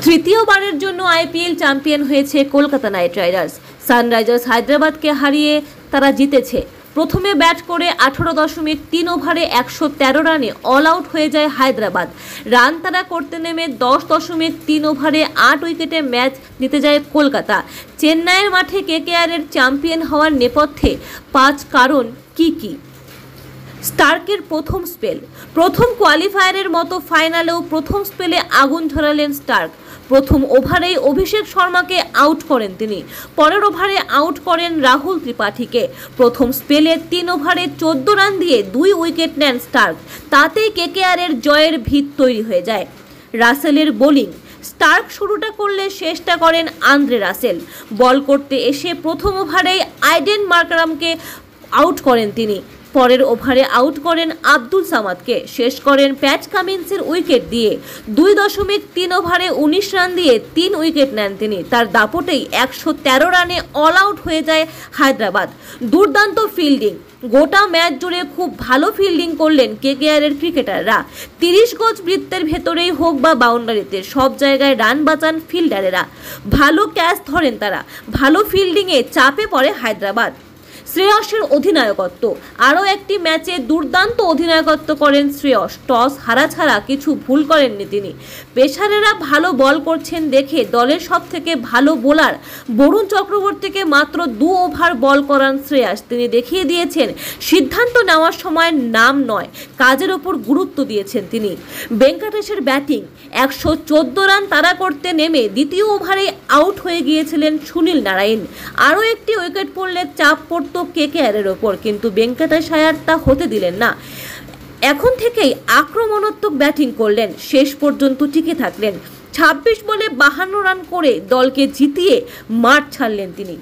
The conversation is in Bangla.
তৃতীয়বারের জন্য আইপিএল চ্যাম্পিয়ন হয়েছে কলকাতা নাইট রাইডার্স। সানরাইজার্স হায়দ্রাবাদকে হারিয়ে তারা জিতেছে। প্রথমে ব্যাট করে 18.3 ওভারে 113 রানে অল আউট হয়ে যায় হায়দ্রাবাদ। রান তারা করতে নেমে 10.3 ওভারে 8 উইকেটে ম্যাচ নিতে যায় কলকাতা। চেন্নাইয়ের মাঠে কেকেআরের চ্যাম্পিয়ন হওয়ার নেপথ্যে 5 কারণ কি? স্টার্কের প্রথম স্পেল। প্রথম কোয়ালিফায়ারের মতো ফাইনালেও প্রথম স্পেলে আগুন ঝরালেন স্টার্ক। প্রথম ওভারেই অভিষেক শর্মাকে আউট করেন তিনি। পরের ওভারে আউট করেন রাহুল ত্রিপাঠীকে। প্রথম স্পেলে 3 ওভারে 14 রান দিয়ে 2 উইকেট নেন স্টার্ক। তাতেই কেকেআরের জয়ের ভিত তৈরি হয়ে যায়। রাসেলের বোলিং। স্টার্ক শুরুটা করলে শেষটা করেন আন্দ্রে রাসেল। বল করতে এসে প্রথম ওভারেই আইডেন মার্কারামকে আউট করেন তিনি। পরের ওভারে আউট করেন আব্দুল সামাদকে। শেষ করেন প্যাট কামিন্সের উইকেট দিয়ে। 2.3 ওভারে 19 রান দিয়ে 3 উইকেট নেন তিনি। তার দাপটেই 113 রানে অল আউট হয়ে যায় হায়দ্রাবাদ। দুর্দান্ত ফিল্ডিং। গোটা ম্যাচ জুড়ে খুব ভালো ফিল্ডিং করলেন কেকেআরের ক্রিকেটাররা। 30 গজ বৃত্তের ভেতরেই হোক বা বাউন্ডারিতে, সব জায়গায় রান বাঁচান ফিল্ডারেরা। ভালো ক্যাচ ধরেন তারা। ভালো ফিল্ডিংয়ে চাপে পড়ে হায়দ্রাবাদ। শ্রেয়সের অধিনায়কত্ব। আরও একটি ম্যাচে দুর্দান্ত অধিনায়কত্ব করেন শ্রেয়স। টস হারা ছাড়া কিছু ভুল করেননি তিনি। পেসারেরা ভালো বল করছেন দেখে দলের সবথেকে ভালো বোলার বরুণ চক্রবর্তীকে মাত্র 2 ওভার বল করান শ্রেয়স। তিনি দেখিয়ে দিয়েছেন সিদ্ধান্ত নেওয়ার সময় নাম নয়, কাজের ওপর গুরুত্ব দিয়েছেন তিনি। ভেঙ্কটেশের ব্যাটিং। 114 রান তাড়া করতে নেমে দ্বিতীয় ওভারে আউট হয়ে গিয়েছিলেন সুনীল নারায়ণ। আরও একটি উইকেট পড়লে চাপ পড়ত কেকেআরের ওপর, কিন্তু ভেঙ্কটেশ আয়ার তা হতে দিলেন না। এখন থেকেই আক্রমণাত্মক ব্যাটিং করলেন, শেষ পর্যন্ত টিকে থাকলেন। 26 বলে 52 রান করে দলকে জিতিয়ে মাঠ ছাড়লেন তিনি।